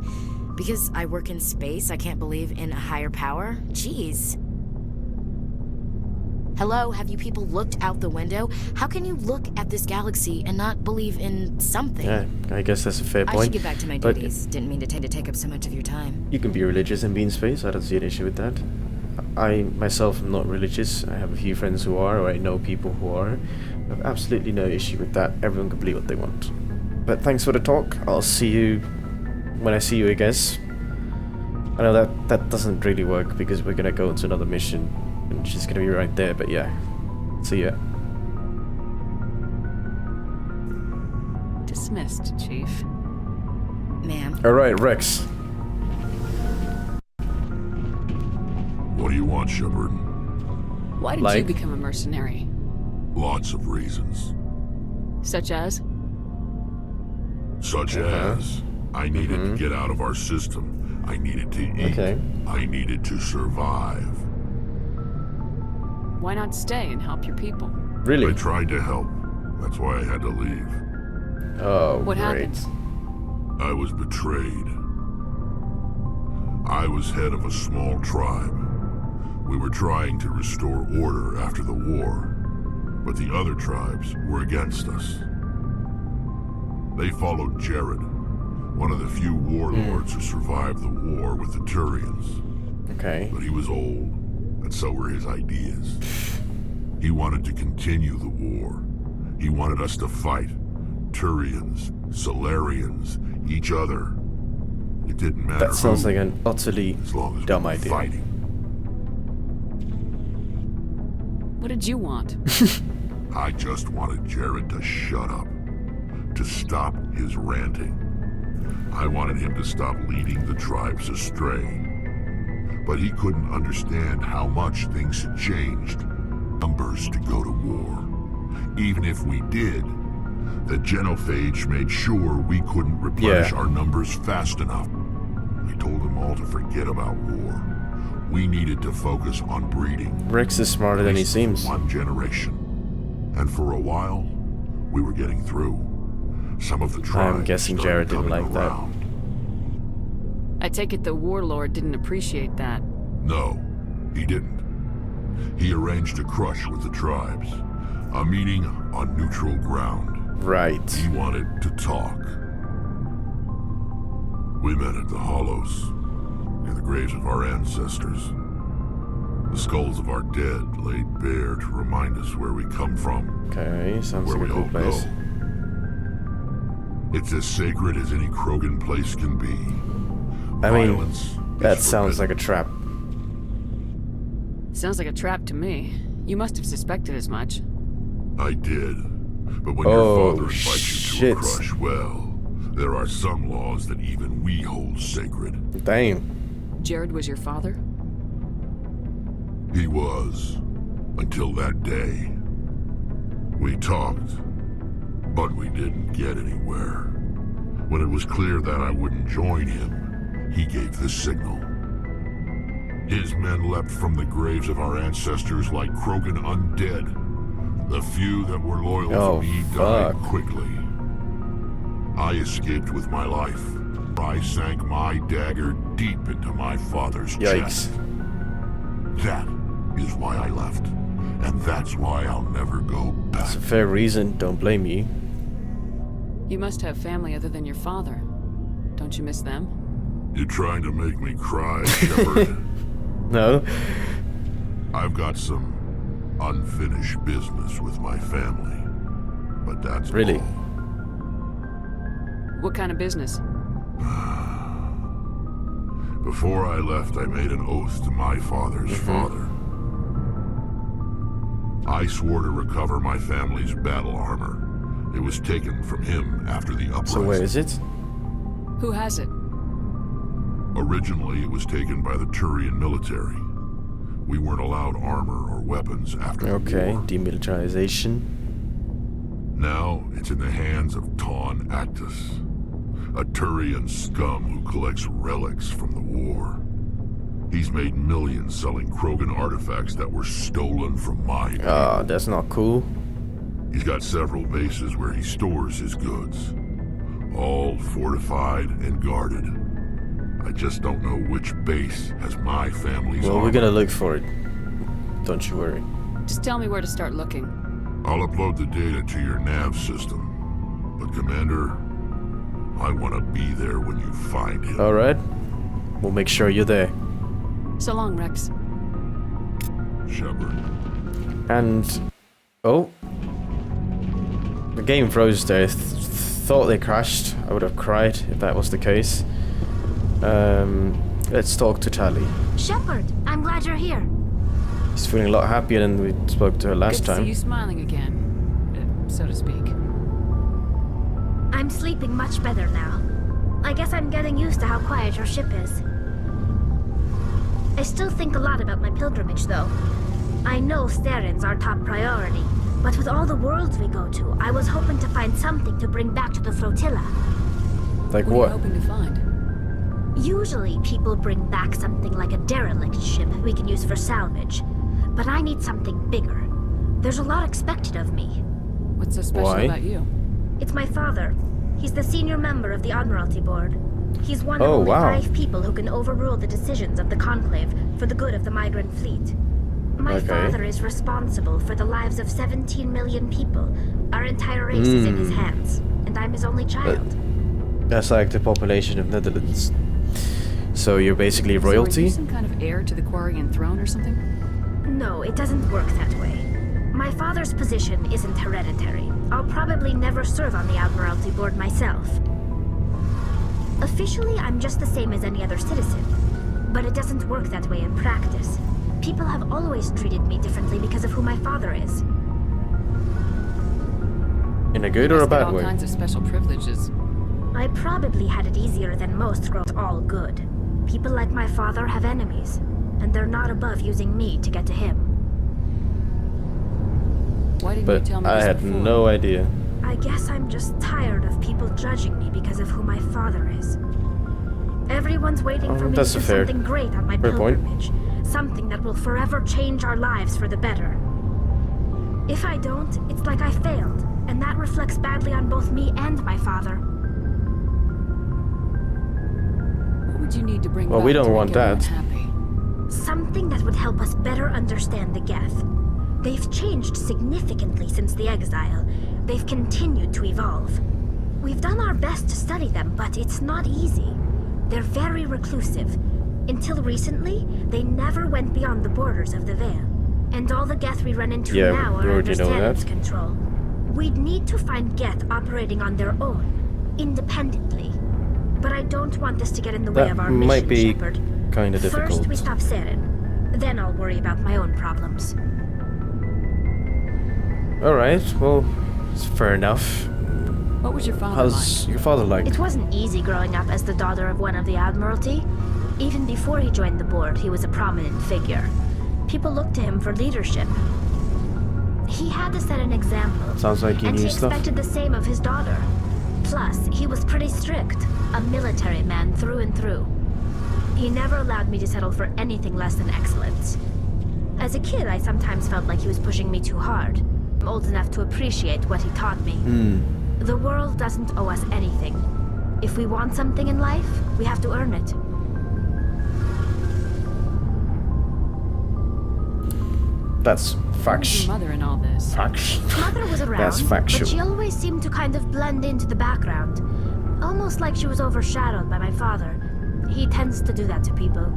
S12: Because I work in space, I can't believe in a higher power? Jeez. Hello, have you people looked out the window? How can you look at this galaxy and not believe in something?
S1: Yeah, I guess that's a fair
S12: I
S1: point.
S12: should get back to my
S1: But
S12: duties. Didn't mean to take up so much of your time.
S1: you can be religious and be in space. I don't see an issue with that. I myself am not religious. I have a few friends who are, or I know people who are. I have absolutely no issue with that. Everyone can believe what they want. But thanks for the talk. I'll see you when I see you, I guess. I know that doesn't really work because we're gonna go into another mission and she's gonna be right there, but yeah. See ya.
S3: Dismissed, Chief.
S12: Ma'am.
S1: Alright, Rex.
S5: What do you want, Shepard?
S3: Why did you become a mercenary?
S5: Lots of reasons.
S3: Such as?
S5: Such as, I needed to get out of our system. I needed to eat. I needed to survive.
S3: Why not stay and help your people?
S1: Really?
S5: I tried to help. That's why I had to leave.
S1: Oh,
S3: What happened?
S5: I was betrayed. I was head of a small tribe. We were trying to restore order after the war, but the other tribes were against us. They followed Jared, one of the few warlords who survived the war with the Turians.
S1: Okay.
S5: But he was old and so were his ideas. He wanted to continue the war. He wanted us to fight. Turians, Solarians, each other. It didn't matter.
S1: That sounds
S5: who,
S1: like an utterly
S5: as long as
S1: dumb
S5: we were
S1: idea.
S5: fighting.
S3: What did you want?
S5: I just wanted Jared to shut up, to stop his ranting. I wanted him to stop leading the tribes astray. But he couldn't understand how much things had changed. Numbers to go to war. Even if we did, the genophage made sure we couldn't replenish our numbers fast enough. I told them all to forget about war. We needed to focus on breeding.
S1: Rex is smarter than he seems.
S5: One generation. And for a while, we were getting through. Some of the tribes
S1: I'm guessing
S5: started
S1: Jared didn't
S5: coming
S1: like that.
S5: around.
S3: I take it the warlord didn't appreciate that.
S5: No, he didn't. He arranged a crush with the tribes. A meeting on neutral ground.
S1: Right.
S5: He wanted to talk. We met at the Hollows, near the graves of our ancestors. The skulls of our dead laid bare to remind us where we come from.
S1: Okay, sounds
S5: where
S1: like a
S5: we
S1: cool
S5: all
S1: place.
S5: go. It's as sacred as any Krogan place can be.
S1: I mean,
S5: Violence
S1: that
S5: is
S1: sounds
S5: forbidden.
S1: like a trap.
S3: Sounds like a trap to me. You must have suspected as much.
S5: I did. But when
S1: Oh,
S5: your father invites you
S1: shit.
S5: to a crush, well, there are some laws that even we hold sacred.
S1: Damn.
S3: Jared was your father?
S5: He was. Until that day. We talked, but we didn't get anywhere. When it was clear that I wouldn't join him, he gave the signal. His men leapt from the graves of our ancestors like Krogan undead. The few that were loyal
S1: Oh,
S5: to me died
S1: fuck.
S5: quickly. I escaped with my life. I sank my dagger deep into my father's
S1: Yikes.
S5: chest. That is why I left. And that's why I'll never go back.
S1: It's a fair reason, don't blame you.
S3: You must have family other than your father. Don't you miss them?
S5: You're trying to make me cry, Shepard.
S1: No?
S5: I've got some unfinished business with my family. But that's
S1: Really?
S5: all.
S3: What kind of business?
S5: Before I left, I made an oath to my father's father. I swore to recover my family's battle armor. It was taken from him after the uprising.
S1: So where is it?
S3: Who has it?
S5: Originally, it was taken by the Turian military. We weren't allowed armor or weapons after the
S1: Okay,
S5: war.
S1: demilitarization.
S5: Now, it's in the hands of Ton Actus, a Turian scum who collects relics from the war. He's made millions selling Krogan artifacts that were stolen from my people.
S1: Ah, that's not cool.
S5: He's got several bases where he stores his goods. All fortified and guarded. I just don't know which base has my family's
S1: Well, we're
S5: armor.
S1: gonna look for it. Don't you worry.
S3: Just tell me where to start looking.
S5: I'll upload the data to your nav system. But Commander, I want to be there when you find him.
S1: Alright. We'll make sure you're there.
S3: So long, Rex.
S5: Shepard.
S1: And... Oh. The game froze there. I thought they crashed. I would have cried if that was the case. Let's talk to Tali.
S9: Shepard, I'm glad you're here.
S1: He's feeling a lot happier than we spoke to her last
S3: Good to
S1: time.
S3: see you smiling again, so to speak.
S13: I'm sleeping much better now. I guess I'm getting used to how quiet your ship is. I still think a lot about my pilgrimage, though. I know Steren's our top priority, but with all the worlds we go to, I was hoping to find something to bring back to the flotilla.
S1: Like
S3: What are you
S1: what?
S3: hoping to find?
S13: Usually, people bring back something like a derelict ship we can use for salvage. But I need something bigger. There's a lot expected of me.
S3: What's so special
S1: Why?
S3: about you?
S13: It's my father. He's the senior member of the Admiralty Board. He's one of
S1: Oh,
S13: only
S1: wow.
S13: 5 people who can overrule the decisions of the Conclave for the good of the migrant fleet. My
S1: Okay.
S13: father is responsible for the lives of 17 million people. Our entire race is in his hands, and I'm his only child.
S1: That's like the population of Netherlands. So you're basically
S3: So are
S1: royalty?
S3: you some kind of heir to the Quarian throne or something?
S13: it doesn't work that way. My father's position isn't hereditary. I'll probably never serve on the Admiralty Board myself. Officially, I'm just the same as any other citizen. But it doesn't work that way in practice. People have always treated me differently because of who my father is.
S1: In a good or a bad
S3: all
S1: way?
S3: kinds of special privileges.
S13: I probably had it easier than most growing all good. People like my father have enemies, and they're not above using me to get to him.
S3: Why didn't
S1: But
S3: you tell me
S1: I
S3: this
S1: had
S3: before?
S1: no idea.
S13: I guess I'm just tired of people judging me because of who my father is. Everyone's waiting for me to
S1: That's
S13: do
S1: a fair
S13: something great on my
S1: point.
S13: pilgrimage. Something that will forever change our lives for the better. If I don't, it's like I failed, and that reflects badly on both me and my father.
S3: What would you need to bring
S1: Well,
S3: back
S1: we
S3: to
S1: don't
S3: make
S1: want
S3: everyone
S1: that.
S3: happy?
S13: Something that would help us better understand the Geth. They've changed significantly since the exile. They've continued to evolve. We've done our best to study them, but it's not easy. They're very reclusive. Until recently, they never went beyond the borders of the Veil. And all the Geth we run into
S1: Yeah,
S13: now
S1: we
S13: are
S1: already
S13: under
S1: know
S13: Stallions'
S1: that.
S13: control. We'd need to find Geth operating on their own, independently. But I don't want this to get in the way
S1: That
S13: of our
S1: might
S13: mission,
S1: be
S13: Shepard.
S1: kind of difficult.
S13: First, we stop Saren. Then I'll worry about my own problems.
S1: Alright, well, it's fair enough.
S3: What was your father
S1: How's your father like?
S13: It wasn't easy growing up as the daughter of one of the Admiralty. Even before he joined the board, he was a prominent figure. People looked to him for leadership. He had to set an example.
S1: Sounds like you
S13: and
S1: knew
S13: he
S1: stuff.
S13: expected the same of his daughter. Plus, he was pretty strict, a military man through and through. He never allowed me to settle for anything less than excellence. As a kid, I sometimes felt like he was pushing me too hard. I'm old enough to appreciate what he taught me. The world doesn't owe us anything. If we want something in life, we have to earn it.
S1: That's
S3: Where was
S1: facts.
S3: your mother in all this?
S1: Facts.
S13: Mother was around,
S1: That's factual.
S13: but she always seemed to kind of blend into the background. Almost like she was overshadowed by my father. He tends to do that to people.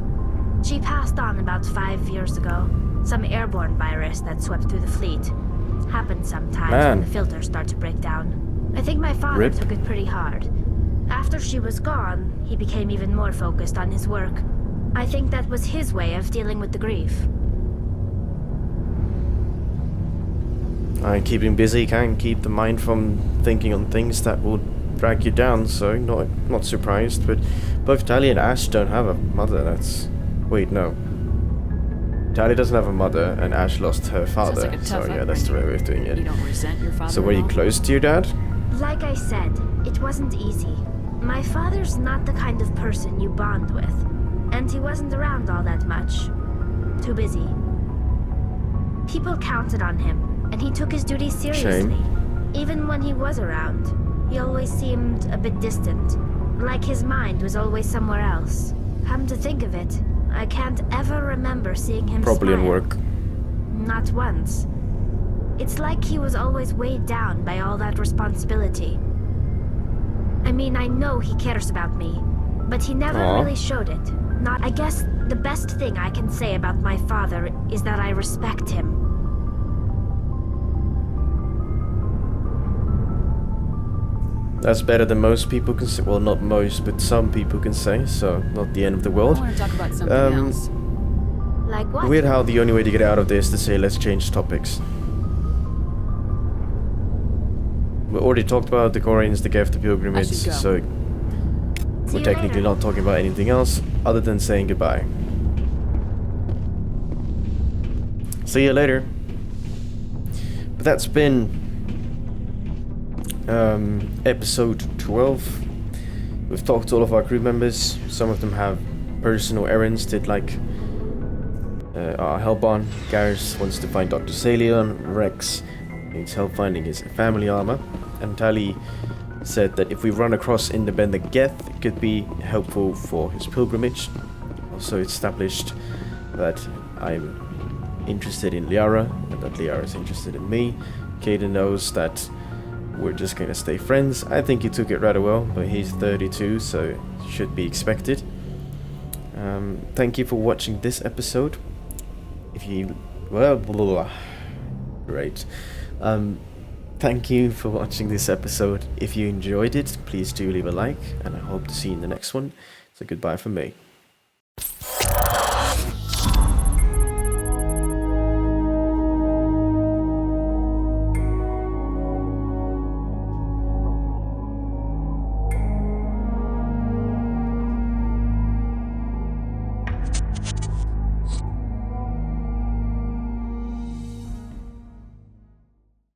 S13: She passed on about 5 years ago. Some airborne virus that swept through the fleet. Happens sometimes
S1: Man.
S13: when the filters start to break down. I think my father
S1: Rip.
S13: took it pretty hard. After she was gone, he became even more focused on his work. I think that was his way of dealing with the grief.
S1: Keeping busy can keep the mind from thinking on things that will drag you down, so not surprised, but both Tali and Ash don't have a mother. Wait, no. Tali doesn't have a mother, and Ash lost her father,
S3: like a tough
S1: so yeah, that's the right way of doing
S3: You
S1: it.
S3: don't resent your father
S1: So were
S3: at
S1: you
S3: all?
S1: close to your dad?
S13: Like I said, it wasn't easy. My father's not the kind of person you bond with. And he wasn't around all that much. Too busy. People counted on him, and he took his duties seriously. Even when he was around, he always seemed a bit distant. Like his mind was always somewhere else. Come to think of it, I can't ever remember seeing him
S1: Probably in
S13: smile.
S1: work.
S13: Not once. It's like he was always weighed down by all that responsibility. I mean, I know he cares about me, but he never
S1: Aw.
S13: really showed it. I guess the best thing I can say about my father is that I respect him.
S1: That's better than most people can say. Well, not most, but some people can say, so not the end of the
S3: I
S1: world.
S3: want to talk about something else.
S13: Like what?
S1: Weird how the only way to get out of this is to say let's change topics. We already talked about the Koreans, the Geth, the pilgrimage,
S3: I should go.
S1: so
S13: See
S1: we're
S13: you
S1: technically
S13: later.
S1: not talking about anything else other than saying goodbye. See you later. But that's been episode 12. We've talked to all of our crew members. Some of them have personal errands, did like help on. Garrus wants to find Dr. Salion. Rex needs help finding his family armor. And Tali said that if we run across independent Geth, it could be helpful for his pilgrimage. Also established that I'm interested in Liara, and that Liara is interested in me. Caden knows that we're just gonna stay friends. I think he took it rather well, but he's 32, so it should be expected. Thank you for watching this episode. If you Well, blah, blah, blah. Great. Thank you for watching this episode. If you enjoyed it, please do leave a like, and I hope to see you in the next one. So goodbye from me.